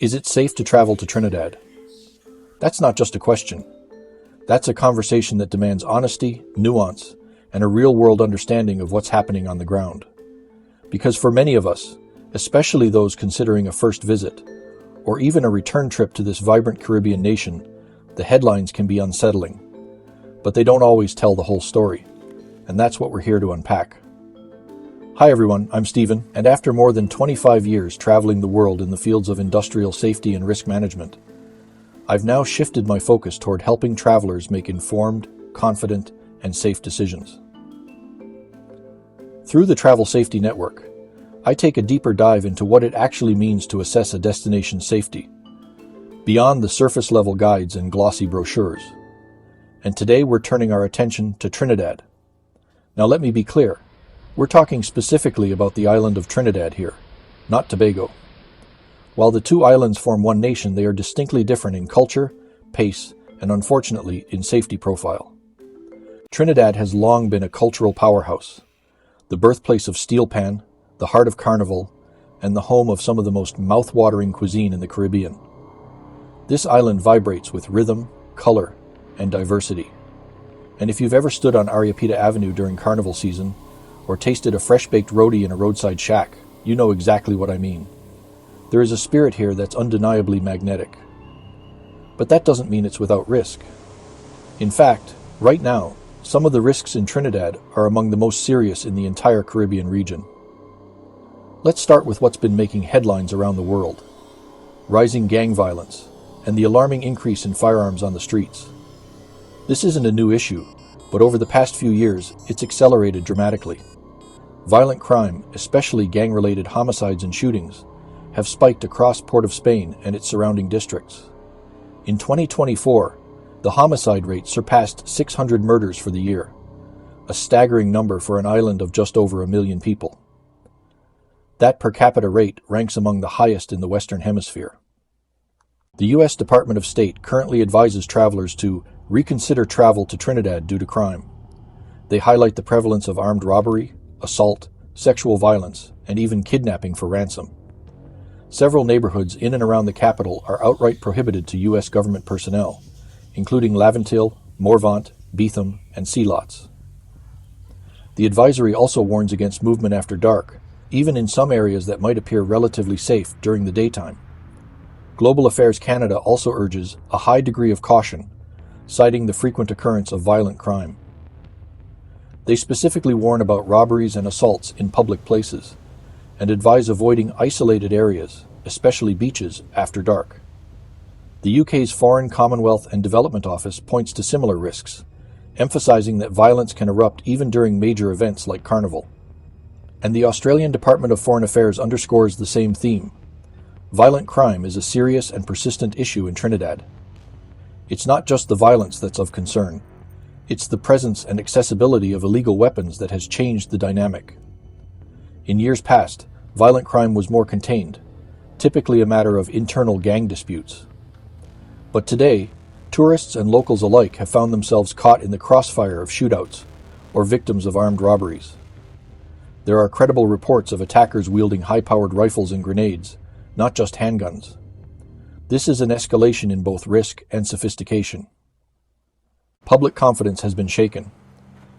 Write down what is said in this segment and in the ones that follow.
Is it safe to travel to Trinidad? That's not just a question. That's a conversation that demands honesty, nuance, and a real-world understanding of what's happening on the ground. Because for many of us, especially those considering a first visit, or even a return trip to this vibrant Caribbean nation, the headlines can be unsettling. But they don't always tell the whole story, and that's what we're here to unpack. Hi everyone, I'm Stephen, and after more than 25 years traveling the world in the fields of industrial safety and risk management, I've now shifted my focus toward helping travelers make informed, confident, and safe decisions. Through the Travel Safety Network, I take a deeper dive into what it actually means to assess a destination's safety, beyond the surface-level guides and glossy brochures. And today we're turning our attention to Trinidad. Now let me be clear, we're talking specifically about the island of Trinidad here, not Tobago. While the two islands form one nation, they are distinctly different in culture, pace, and unfortunately, in safety profile. Trinidad has long been a cultural powerhouse, the birthplace of steel pan, the heart of Carnival, and the home of some of the most mouth-watering cuisine in the Caribbean. This island vibrates with rhythm, color, and diversity. And if you've ever stood on Ariapita Avenue during Carnival season, or tasted a fresh-baked roti in a roadside shack, you know exactly what I mean. There is a spirit here that's undeniably magnetic. But that doesn't mean it's without risk. In fact, right now, some of the risks in Trinidad are among the most serious in the entire Caribbean region. Let's start with what's been making headlines around the world: rising gang violence and the alarming increase in firearms on the streets. This isn't a new issue, but over the past few years, it's accelerated dramatically. Violent crime, especially gang-related homicides and shootings, have spiked across Port of Spain and its surrounding districts. In 2024, the homicide rate surpassed 600 murders for the year, a staggering number for an island of just over 1 million people. That per capita rate ranks among the highest in the Western Hemisphere. The U.S. Department of State currently advises travelers to reconsider travel to Trinidad due to crime. They highlight the prevalence of armed robbery, assault, sexual violence, and even kidnapping for ransom. Several neighborhoods in and around the capital are outright prohibited to U.S. government personnel, including Laventille, Morvant, Beetham, and Sealots. The advisory also warns against movement after dark, even in some areas that might appear relatively safe during the daytime. Global Affairs Canada also urges a high degree of caution, citing the frequent occurrence of violent crime. They specifically warn about robberies and assaults in public places, and advise avoiding isolated areas, especially beaches, after dark. The UK's Foreign, Commonwealth and Development Office points to similar risks, emphasizing that violence can erupt even during major events like Carnival. And the Australian Department of Foreign Affairs underscores the same theme. Violent crime is a serious and persistent issue in Trinidad. It's not just the violence that's of concern. It's the presence and accessibility of illegal weapons that has changed the dynamic. In years past, violent crime was more contained, typically a matter of internal gang disputes. But today, tourists and locals alike have found themselves caught in the crossfire of shootouts or victims of armed robberies. There are credible reports of attackers wielding high-powered rifles and grenades, not just handguns. This is an escalation in both risk and sophistication. Public confidence has been shaken.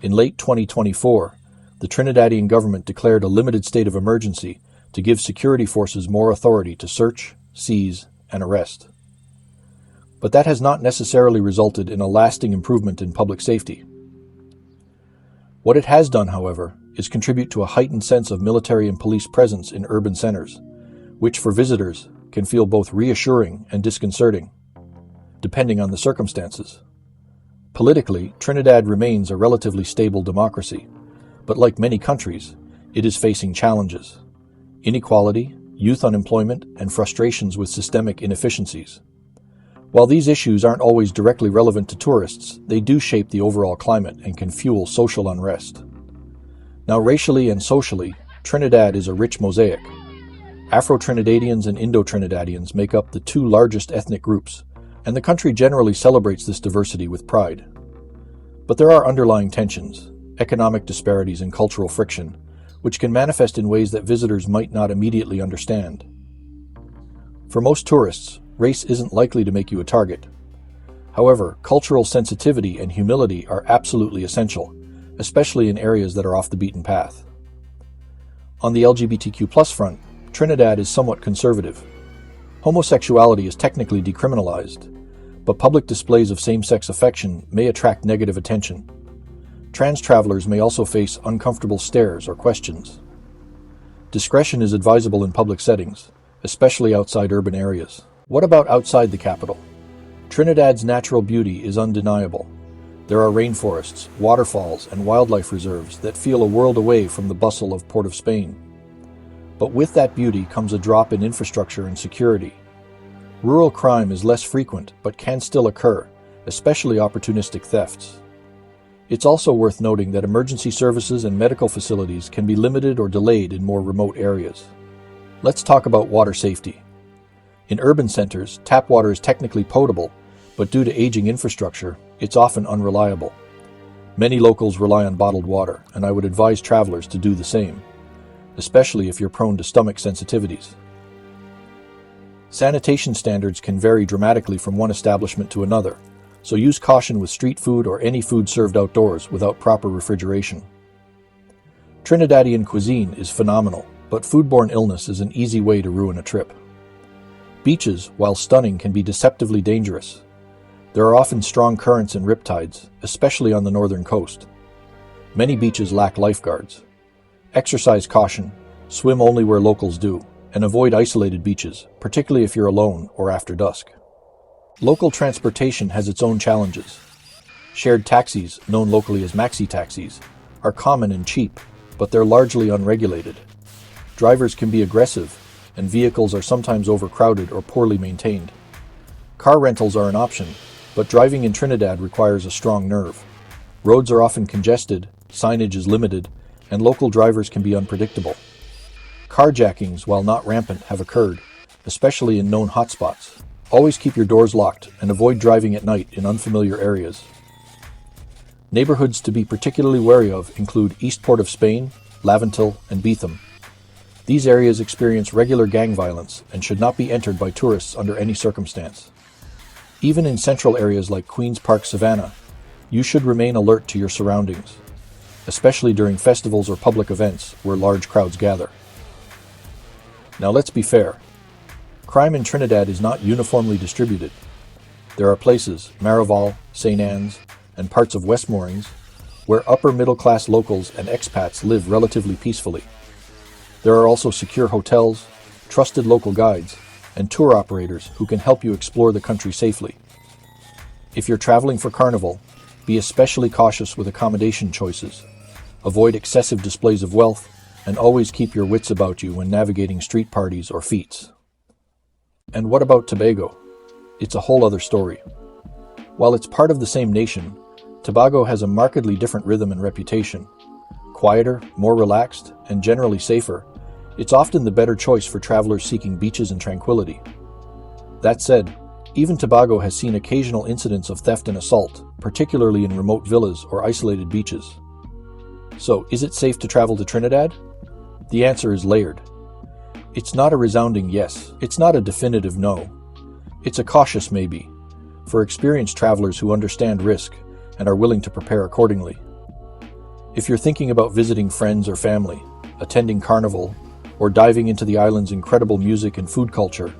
In late 2024, the Trinidadian government declared a limited state of emergency to give security forces more authority to search, seize, and arrest. But that has not necessarily resulted in a lasting improvement in public safety. What it has done, however, is contribute to a heightened sense of military and police presence in urban centers, which for visitors can feel both reassuring and disconcerting, depending on the circumstances. Politically, Trinidad remains a relatively stable democracy, but like many countries, it is facing challenges: inequality, youth unemployment, and frustrations with systemic inefficiencies. While these issues aren't always directly relevant to tourists, they do shape the overall climate and can fuel social unrest. Now, racially and socially, Trinidad is a rich mosaic. Afro-Trinidadians and Indo-Trinidadians make up the two largest ethnic groups, and the country generally celebrates this diversity with pride. But there are underlying tensions, economic disparities, and cultural friction, which can manifest in ways that visitors might not immediately understand. For most tourists, race isn't likely to make you a target. However, cultural sensitivity and humility are absolutely essential, especially in areas that are off the beaten path. On the LGBTQ+ front, Trinidad is somewhat conservative. Homosexuality is technically decriminalized, but public displays of same-sex affection may attract negative attention. Trans travelers may also face uncomfortable stares or questions. Discretion is advisable in public settings, especially outside urban areas. What about outside the capital? Trinidad's natural beauty is undeniable. There are rainforests, waterfalls, and wildlife reserves that feel a world away from the bustle of Port of Spain. But with that beauty comes a drop in infrastructure and security. Rural crime is less frequent but can still occur, especially opportunistic thefts. It's also worth noting that emergency services and medical facilities can be limited or delayed in more remote areas. Let's talk about water safety. In urban centers, tap water is technically potable, but due to aging infrastructure, it's often unreliable. Many locals rely on bottled water, and I would advise travelers to do the same, especially if you're prone to stomach sensitivities. Sanitation standards can vary dramatically from one establishment to another, so use caution with street food or any food served outdoors without proper refrigeration. Trinidadian cuisine is phenomenal, but foodborne illness is an easy way to ruin a trip. Beaches, while stunning, can be deceptively dangerous. There are often strong currents and riptides, especially on the northern coast. Many beaches lack lifeguards. Exercise caution, swim only where locals do, and avoid isolated beaches, particularly if you're alone or after dusk. Local transportation has its own challenges. Shared taxis, known locally as maxi taxis, are common and cheap, but they're largely unregulated. Drivers can be aggressive, and vehicles are sometimes overcrowded or poorly maintained. Car rentals are an option, but driving in Trinidad requires a strong nerve. Roads are often congested, signage is limited, and local drivers can be unpredictable. Carjackings, while not rampant, have occurred, especially in known hotspots. Always keep your doors locked and avoid driving at night in unfamiliar areas. Neighborhoods to be particularly wary of include East Port of Spain, Laventil, and Beetham. These areas experience regular gang violence and should not be entered by tourists under any circumstance. Even in central areas like Queen's Park Savannah, you should remain alert to your surroundings, especially during festivals or public events where large crowds gather. Now let's be fair. Crime in Trinidad is not uniformly distributed. There are places, Marival, St. Anne's, and parts of West Moorings, where upper-middle-class locals and expats live relatively peacefully. There are also secure hotels, trusted local guides, and tour operators who can help you explore the country safely. If you're traveling for Carnival, be especially cautious with accommodation choices. Avoid excessive displays of wealth, and always keep your wits about you when navigating street parties or feats. And what about Tobago? It's a whole other story. While it's part of the same nation, Tobago has a markedly different rhythm and reputation. Quieter, more relaxed, and generally safer, it's often the better choice for travelers seeking beaches and tranquility. That said, even Tobago has seen occasional incidents of theft and assault, particularly in remote villas or isolated beaches. So, is it safe to travel to Trinidad? The answer is layered. It's not a resounding yes. It's not a definitive no. It's a cautious maybe, for experienced travelers who understand risk and are willing to prepare accordingly. If you're thinking about visiting friends or family, attending Carnival, or diving into the island's incredible music and food culture,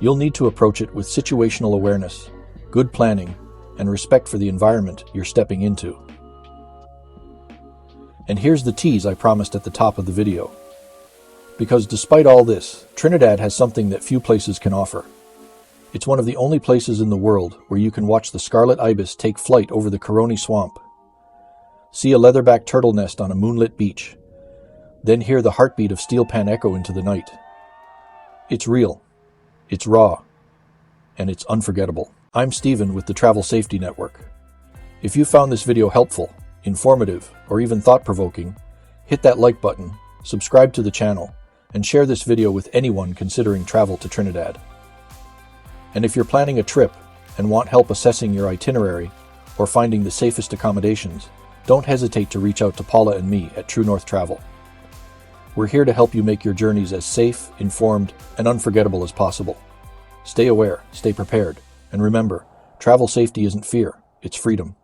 you'll need to approach it with situational awareness, good planning, and respect for the environment you're stepping into. And here's the tease I promised at the top of the video. Because despite all this, Trinidad has something that few places can offer. It's one of the only places in the world where you can watch the scarlet ibis take flight over the Coroni swamp, see a leatherback turtle nest on a moonlit beach, then hear the heartbeat of steel pan echo into the night. It's real, it's raw, and it's unforgettable. I'm Steven with the Travel Safety Network. If you found this video helpful, informative, or even thought-provoking, hit that like button, subscribe to the channel, and share this video with anyone considering travel to Trinidad. And if you're planning a trip and want help assessing your itinerary or finding the safest accommodations, don't hesitate to reach out to Paula and me at True North Travel. We're here to help you make your journeys as safe, informed, and unforgettable as possible. Stay aware, stay prepared, and remember, travel safety isn't fear, it's freedom.